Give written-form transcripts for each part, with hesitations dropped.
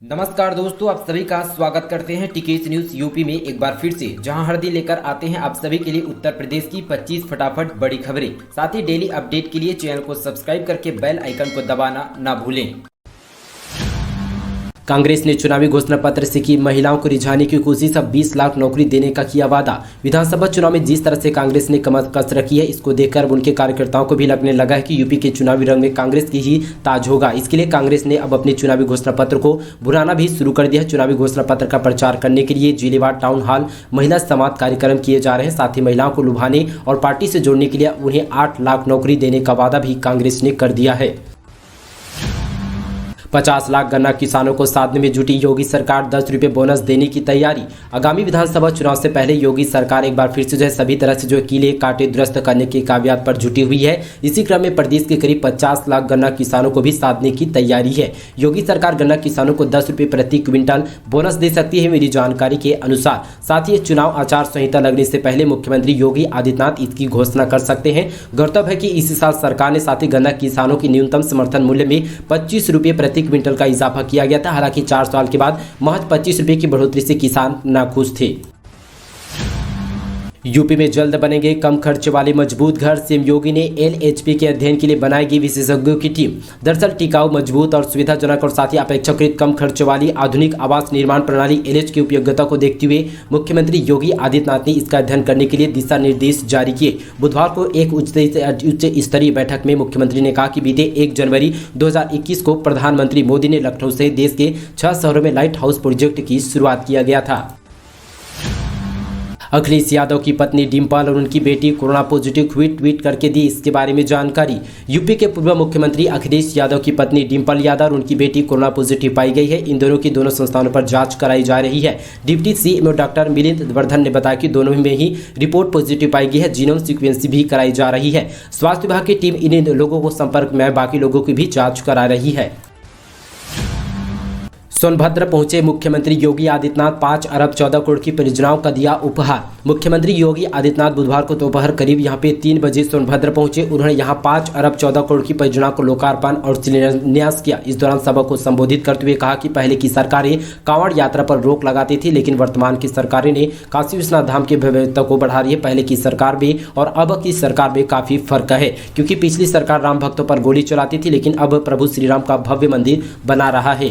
नमस्कार दोस्तों, आप सभी का स्वागत करते हैं टीकेएस न्यूज यूपी में एक बार फिर से, जहां हर दिन लेकर आते हैं आप सभी के लिए उत्तर प्रदेश की 25 फटाफट बड़ी खबरें। साथ ही डेली अपडेट के लिए चैनल को सब्सक्राइब करके बेल आइकन को दबाना ना भूलें। कांग्रेस ने चुनावी घोषणा पत्र से की महिलाओं को रिझाने की कोशिश, अब 20 लाख नौकरी देने का किया वादा। विधानसभा चुनाव में जिस तरह से कांग्रेस ने कमर कस रखी है, इसको देखकर उनके कार्यकर्ताओं को भी लगने लगा है कि यूपी के चुनावी रंग में कांग्रेस की ही ताज होगा। इसके लिए कांग्रेस ने अब अपने चुनावी घोषणा पत्र को भुनाना भी शुरू कर दिया है। चुनावी घोषणा पत्र का प्रचार करने के लिए जिलेवार टाउन हॉल महिला संवाद कार्यक्रम किए जा रहे हैं। साथ ही महिलाओं को लुभाने और पार्टी से जोड़ने के लिए उन्हें 8 लाख नौकरी देने का वादा भी कांग्रेस ने कर दिया है। 50 लाख गन्ना किसानों को साधने में जुटी योगी सरकार, 10 रुपये बोनस देने की तैयारी। आगामी विधानसभा चुनाव से पहले योगी सरकार एक बार फिर से सभी तरह से कीले काटे दुरुस्त करने के काव्यात पर जुटी हुई है। इसी क्रम में प्रदेश के करीब 50 लाख गन्ना किसानों को भी साधने की तैयारी है। योगी सरकार गन्ना किसानों को 10 रुपये प्रति क्विंटल बोनस दे सकती है, मेरी जानकारी के अनुसार। साथ ही चुनाव आचार संहिता लगने से पहले मुख्यमंत्री योगी आदित्यनाथ इसकी घोषणा कर सकते हैं। गौरतलब है कि इसी साल सरकार ने साथ ही गन्ना किसानों की न्यूनतम समर्थन मूल्य में 25 रुपये प्रति क्विंटल का इजाफा किया गया था। हालांकि 4 साल के बाद महज 25 रुपये की बढ़ोतरी से किसान नाखुश थे। यूपी में जल्द बनेंगे कम खर्च वाले मजबूत घर, सीएम योगी ने एलएचपी के अध्ययन के लिए बनाएगी विशेषज्ञों की टीम। दरअसल टिकाऊ, मजबूत और सुविधाजनक और साथ ही अपेक्षाकृत कम खर्च वाली आधुनिक आवास निर्माण प्रणाली एलएच की उपयोगिता को देखते हुए मुख्यमंत्री योगी आदित्यनाथ ने इसका अध्ययन करने के लिए दिशा निर्देश जारी किए। बुधवार को एक उच्च स्तरीय बैठक में मुख्यमंत्री ने कहा कि बीते 1 जनवरी 2021 को प्रधानमंत्री मोदी ने लखनऊ सहित देश के 6 शहरों में लाइट हाउस प्रोजेक्ट की शुरुआत किया गया था। अखिलेश यादव की पत्नी डिंपल और उनकी बेटी कोरोना पॉजिटिव हुई, ट्वीट करके दी इसके बारे में जानकारी। यूपी के पूर्व मुख्यमंत्री अखिलेश यादव की पत्नी डिंपल यादव और उनकी बेटी कोरोना पॉजिटिव पाई गई है। इन दोनों की दोनों संस्थानों पर जांच कराई जा रही है। Deputy CM doctor Milind Vardhan ने बताया कि दोनों में ही रिपोर्ट पॉजिटिव पाई गई है। जीनोम सीक्वेंसिंग भी कराई जा रही है। स्वास्थ्य विभाग की टीम इन लोगों को संपर्क में बाकी लोगों की भी जाँच करा रही है। सोनभद्र पहुंचे मुख्यमंत्री योगी आदित्यनाथ, 5 अरब 14 करोड़ की परियोजनाओं का दिया उपहार। मुख्यमंत्री योगी आदित्यनाथ बुधवार को दोपहर करीब यहां पे 3 बजे सोनभद्र पहुंचे। उन्होंने यहां 5 अरब 14 करोड़ की परियोजनाओं को लोकार्पण और शिलान्यास किया। इस दौरान सभा को संबोधित करते हुए कहा कि पहले की सरकारें कांवड़ यात्रा पर रोक लगाती थी, लेकिन वर्तमान की सरकारें ने काशी विश्वनाथ धाम की भव्यता को बढ़ा रही है। पहले की सरकार में और अब की सरकार में काफी फर्क है, क्योंकि पिछली सरकार राम भक्तों पर गोली चलाती थी, लेकिन अब प्रभु श्रीराम का भव्य मंदिर बना रहा है।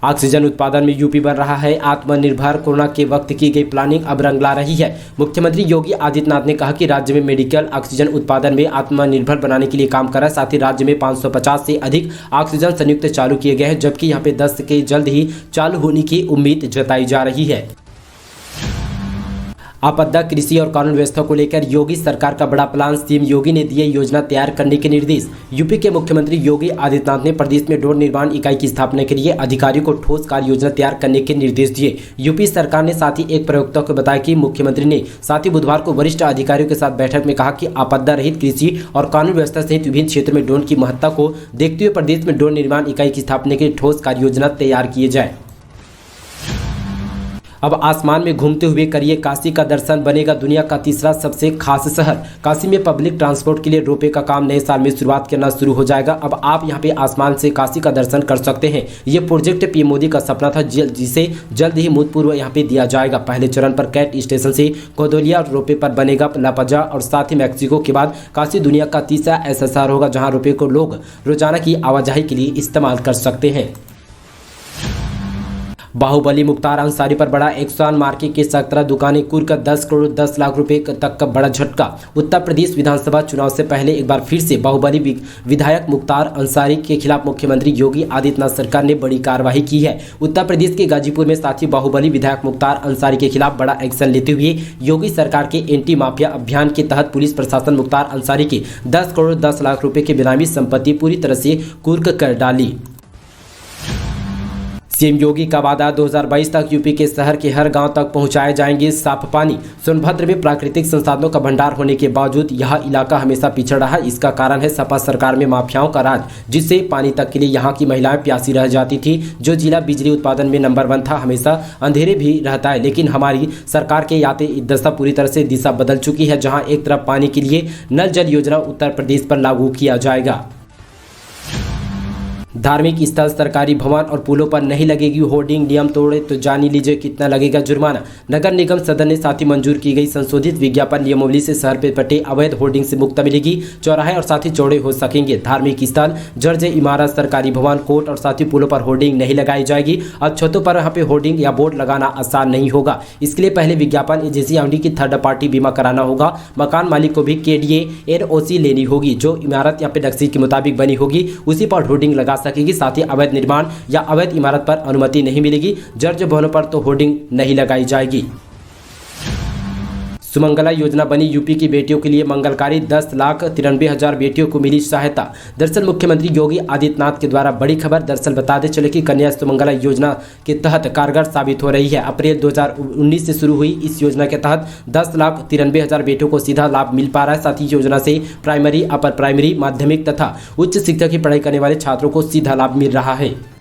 ऑक्सीजन उत्पादन में यूपी बन रहा है आत्मनिर्भर, कोरोना के वक्त की गई प्लानिंग अब रंग ला रही है। मुख्यमंत्री योगी आदित्यनाथ ने कहा कि राज्य में मेडिकल ऑक्सीजन उत्पादन में आत्मनिर्भर बनाने के लिए काम कर रहा है। साथ ही राज्य में 550 से अधिक ऑक्सीजन संयुक्त चालू किए गए हैं, जबकि यहाँ पे 10 के जल्द ही चालू होने की उम्मीद जताई जा रही है। आपदा, कृषि और कानून व्यवस्था को लेकर योगी सरकार का बड़ा प्लान, सीएम योगी ने दिए योजना तैयार करने के निर्देश। यूपी के मुख्यमंत्री योगी आदित्यनाथ ने प्रदेश में ड्रोन निर्माण इकाई की स्थापना के लिए अधिकारियों को ठोस कार्य योजना तैयार करने के निर्देश दिए। यूपी सरकार ने साथ ही एक प्रवक्ता को बताया कि मुख्यमंत्री ने साथ ही बुधवार को वरिष्ठ अधिकारियों के साथ बैठक में कहा कि आपदा रहित कृषि और कानून व्यवस्था सहित विभिन्न क्षेत्रों में ड्रोन की महत्ता को देखते हुए प्रदेश में ड्रोन निर्माण इकाई की स्थापना के लिए ठोस कार्य योजना तैयार किए जाए। अब आसमान में घूमते हुए करिए काशी का दर्शन, बनेगा दुनिया का तीसरा सबसे खास शहर। काशी में पब्लिक ट्रांसपोर्ट के लिए रोपवे का काम नए साल में शुरुआत करना शुरू हो जाएगा। अब आप यहां पे आसमान से काशी का दर्शन कर सकते हैं। ये प्रोजेक्ट पीएम मोदी का सपना था, जिसे जल्द ही भूतपूर्व यहां पे दिया जाएगा। पहले चरण पर कैट स्टेशन से कोदोलिया रोपवे पर बनेगा लापजा, और साथ ही मैक्सिको के बाद काशी दुनिया का तीसरा ऐसा शहर होगा जहाँ रोपवे को लोग रोजाना की आवाजाही के लिए इस्तेमाल कर सकते हैं। बाहुबली मुख्तार अंसारी पर बड़ा एक्शन, मार्केट की 17 दुकानें कुर्क, 10 करोड़ 10 लाख रुपए तक का बड़ा झटका। उत्तर प्रदेश विधानसभा चुनाव से पहले एक बार फिर से बाहुबली विधायक मुख्तार अंसारी के खिलाफ मुख्यमंत्री योगी आदित्यनाथ सरकार ने बड़ी कार्रवाई की है। उत्तर प्रदेश के गाजीपुर में साथी बाहुबली विधायक मुख्तार अंसारी के खिलाफ बड़ा एक्शन लेते हुए योगी सरकार के एंटी माफिया अभियान के तहत पुलिस प्रशासन मुख्तार अंसारी की 10 करोड़ 10 लाख रुपए की बेनामी संपत्ति पूरी तरह से कुर्क कर डाली। सीएम योगी का वादा, 2022 तक यूपी के शहर के हर गांव तक पहुंचाए जाएंगे साफ पानी। सोनभद्र में प्राकृतिक संसाधनों का भंडार होने के बावजूद यह इलाका हमेशा पिछड़ रहा है। इसका कारण है सपा सरकार में माफियाओं का राज, जिससे पानी तक के लिए यहां की महिलाएं प्यासी रह जाती थी। जो जिला बिजली उत्पादन में नंबर 1 था, हमेशा अंधेरे भी रहता है। लेकिन हमारी सरकार के आते दशा पूरी तरह से दिशा बदल चुकी है, जहाँ एक तरफ पानी के लिए नल जल योजना उत्तर प्रदेश पर लागू किया जाएगा। धार्मिक स्थल, सरकारी भवन और पुलों पर नहीं लगेगी होर्डिंग। नियम तोड़े तो जान लीजिए कितना लगेगा जुर्माना। नगर निगम सदन ने साथ ही मंजूर की गई संशोधित विज्ञापन नियमावली से शहर पे बटे अवैध होर्डिंग से मुक्ति मिलेगी। चौराहे और साथ ही चौड़े हो सकेंगे। धार्मिक स्थल, जर्ज इमारत, सरकारी भवन, कोर्ट और साथ ही पुलों पर होर्डिंग नहीं लगाई जाएगी। अब छतों पर यहाँ पे होर्डिंग या बोर्ड लगाना आसान नहीं होगा। इसके लिए पहले विज्ञापन एजेंसी एमडी की थर्ड पार्टी बीमा कराना होगा। मकान मालिक को भी केडीए एनओसी लेनी होगी। जो इमारत यहाँ पे नक्शे के मुताबिक बनी होगी उसी पर होर्डिंग लगा सकेगी। साथ ही अवैध निर्माण या अवैध इमारत पर अनुमति नहीं मिलेगी। जर्ज भवनों पर तो होर्डिंग नहीं लगाई जाएगी। सुमंगला योजना बनी यूपी की बेटियों के लिए मंगलकारी। 10,93,000 बेटियों को मिली सहायता। दरअसल मुख्यमंत्री योगी आदित्यनाथ के द्वारा बड़ी खबर। दरअसल बताते चले कि कन्या सुमंगला योजना के तहत कारगर साबित हो रही है। अप्रैल 2019 से शुरू हुई इस योजना के तहत 10,93,000 बेटियों को सीधा लाभ मिल पा रहा है। साथ ही योजना से प्राइमरी, अपर प्राइमरी, माध्यमिक तथा उच्च शिक्षा की पढ़ाई करने वाले छात्रों को सीधा लाभ मिल रहा है।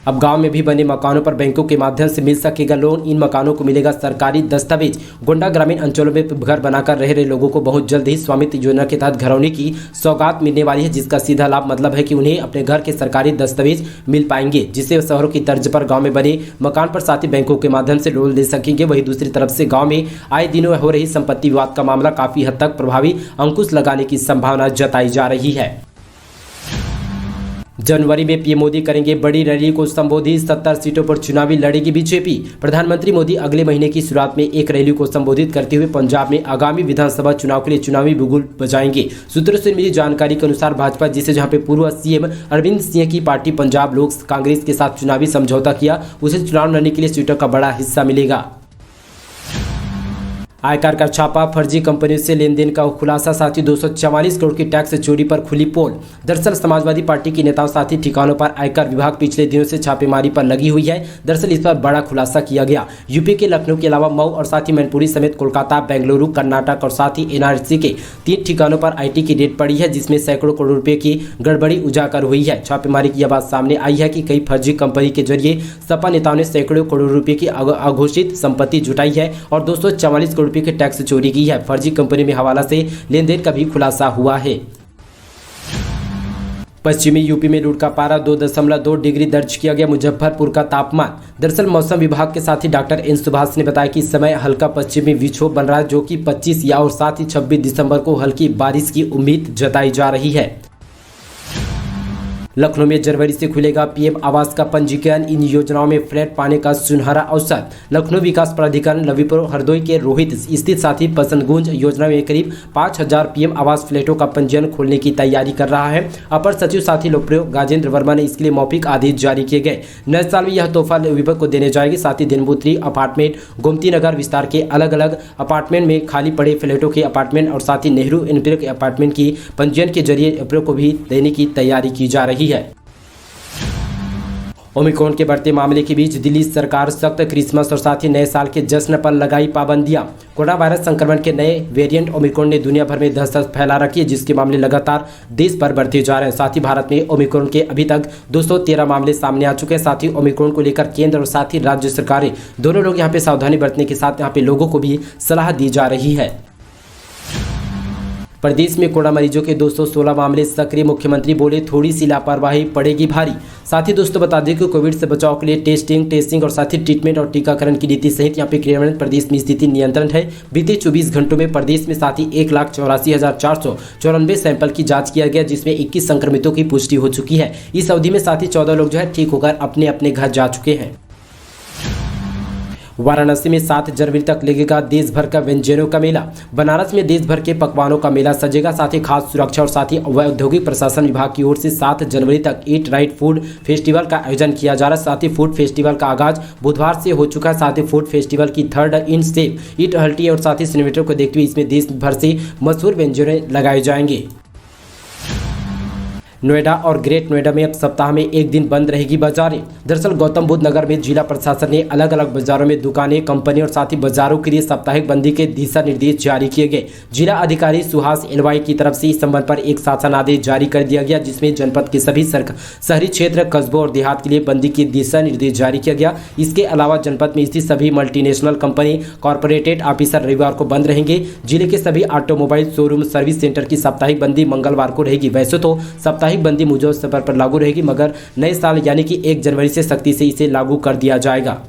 अब गांव में भी बने मकानों पर बैंकों के माध्यम से मिल सकेगा लोन। इन मकानों को मिलेगा सरकारी दस्तावेज। गोंडा ग्रामीण अंचलों में घर बनाकर रह रहे लोगों को बहुत जल्द ही स्वामित्व योजना के तहत घरौनी की सौगात मिलने वाली है, जिसका सीधा लाभ मतलब है कि उन्हें अपने घर के सरकारी दस्तावेज मिल पाएंगे, जिससे शहरों की तर्ज पर गाँव में बने मकान पर साथ ही बैंकों के माध्यम से लोन ले सकेंगे। वहीं दूसरी तरफ से गाँव में आए दिनों हो रही संपत्ति विवाद का मामला काफी हद तक प्रभावी अंकुश लगाने की संभावना जताई जा रही है। जनवरी में पीएम मोदी करेंगे बड़ी रैली को संबोधित। 70 सीटों पर चुनावी लड़ेगी बीजेपी। प्रधानमंत्री मोदी अगले महीने की शुरुआत में एक रैली को संबोधित करते हुए पंजाब में आगामी विधानसभा चुनाव के लिए चुनावी बिगुल बजाएंगे। सूत्रों से मिली जानकारी के अनुसार भाजपा, जिसे जहां पे पूर्व सीएम अरविंद सिंह की पार्टी पंजाब लोग कांग्रेस के साथ चुनावी समझौता किया, उसे चुनाव लड़ने के लिए सीटों का बड़ा हिस्सा मिलेगा। आयकर का छापा, फर्जी कंपनियों से लेन देन का खुलासा, साथ ही 244 करोड़ की टैक्स चोरी पर खुली पोल। दरअसल समाजवादी पार्टी के नेताओं साथ ही ठिकानों पर आयकर विभाग पिछले दिनों से छापेमारी पर लगी हुई है। दरअसल इस पर बड़ा खुलासा किया गया। यूपी के लखनऊ के अलावा मऊ और साथ ही मैनपुरी समेत कोलकाता, बेंगलुरु, कर्नाटक और साथ ही एनआरसी के 3 ठिकानों पर आईटी की रेड पड़ी है, जिसमें सैकड़ों करोड़ रुपए की गड़बड़ी उजागर हुई है। छापेमारी की यह बात सामने आई है कि कई फर्जी कंपनी के जरिए सपा नेताओं ने सैकड़ों करोड़ रुपए की अघोषित संपत्ति जुटाई है और 244 करोड़ रुपए के टैक्स चोरी की है। फर्जी कंपनी में हवाला से लेन देन का भी खुलासा हुआ है। पश्चिमी यूपी में लूट का पारा 2.2 डिग्री दर्ज किया गया। मुजफ्फरपुर का तापमान। दरअसल मौसम विभाग के साथी डॉक्टर एन सुभाष ने बताया कि इस समय हल्का पश्चिमी विक्षोभ बन रहा है, जो कि 25 या और साथ ही 26 दिसंबर को हल्की बारिश की उम्मीद जताई जा रही है। लखनऊ में जनवरी से खुलेगा पीएम आवास का पंजीकरण। इन योजनाओं में फ्लैट पाने का सुनहरा अवसर। लखनऊ विकास प्राधिकरण लवीपुर हरदोई के रोहित स्थित साथी पसंदगुंज योजना में करीब 5,000 पीएम आवास फ्लैटों का पंजीयन खोलने की तैयारी कर रहा है। अपर सचिव साथी लोकप्रिय गाजेंद्र वर्मा ने इसके लिए मौखिक आदेश जारी किए गए। नए साल में यह तोहफा लवीपुर को देने जाएगी। साथ ही दिनपुत्री अपार्टमेंट, गोमती नगर विस्तार के अलग अलग अपार्टमेंट में खाली पड़े फ्लैटों के अपार्टमेंट और साथ ही नेहरू इनप्रियो के अपार्टमेंट की पंजीयन के जरिए अप्रैल को भी देने की तैयारी की जा रही है। ओमिक्रॉन के बढ़ते मामले के बीच दिल्ली सरकार सख्त, क्रिसमस और साथ ही नए साल के जश्न पर लगाई पाबंदियां। कोरोना वायरस संक्रमण के नए वेरिएंट ओमिक्रॉन ने दुनिया भर में दहशत फैला रखी है, जिसके मामले लगातार देश भर बढ़ते जा रहे हैं। साथ ही भारत में ओमिक्रॉन के अभी तक 213 मामले सामने आ चुके हैं। साथ ही ओमिक्रॉन को लेकर केंद्र और साथ ही राज्य सरकारें दोनों लोग यहाँ पे सावधानी बरतने के साथ यहाँ पे लोगों को भी सलाह दी जा रही है। प्रदेश में कोरोना मरीजों के 216 मामले सक्रिय। मुख्यमंत्री बोले थोड़ी सी लापरवाही पड़ेगी भारी। साथ ही दोस्तों बता दें कि कोविड से बचाव के लिए टेस्टिंग और साथ ही ट्रीटमेंट और टीकाकरण की नीति सहित यहाँ पे क्रियान्वयन प्रदेश में स्थिति नियंत्रण है। बीते 24 घंटों में प्रदेश में साथ ही 1,84,494 सैंपल की जाँच किया गया, जिसमें 21 संक्रमितों की पुष्टि हो चुकी है। इस अवधि में साथ ही 14 लोग जो है ठीक होकर अपने अपने घर जा चुके हैं। वाराणसी में 7 जनवरी तक लगेगा देश भर का व्यंजनों का मेला। बनारस में देश भर के पकवानों का मेला सजेगा। साथ ही खास सुरक्षा और साथ ही औद्योगिक प्रशासन विभाग की ओर से 7 जनवरी तक ईट राइट फूड फेस्टिवल का आयोजन किया जा रहा है। साथ ही फूड फेस्टिवल का आगाज बुधवार से हो चुका है। साथ ही फूड फेस्टिवल की थर्ड इन से ईट हल्टी और साथ ही सिनेमेटर को देखते हुए इसमें देश भर से मशहूर व्यंजन लगाए जाएंगे। नोएडा और ग्रेट नोएडा में अब सप्ताह में एक दिन बंद रहेगी बाजारें। दरअसल गौतम बुद्ध नगर में जिला प्रशासन ने अलग अलग बाजारों में दुकानें, कंपनी और साथ ही बाजारों के लिए साप्ताहिक बंदी के दिशा निर्देश जारी किए गए। जिला अधिकारी सुहास एलवाई की तरफ से इस संबंध पर एक शासन आदेश जारी कर दिया गया, जिसमें जनपद के सभी शहरी क्षेत्र, कस्बों और देहात के लिए बंदी के दिशा निर्देश जारी किया गया। इसके अलावा जनपद में स्थित सभी मल्टीनेशनल कंपनी, कॉर्पोरेटेड ऑफिसर रविवार को बंद रहेंगे। जिले के सभी ऑटोमोबाइल शोरूम, सर्विस सेंटर की साप्ताहिक बंदी मंगलवार को रहेगी। वैसे तो साप्ताहिक साप्ताहिक बंदी मौजूदा स्तर पर लागू रहेगी, मगर नए साल यानी कि 1 जनवरी से सख्ती से इसे लागू कर दिया जाएगा।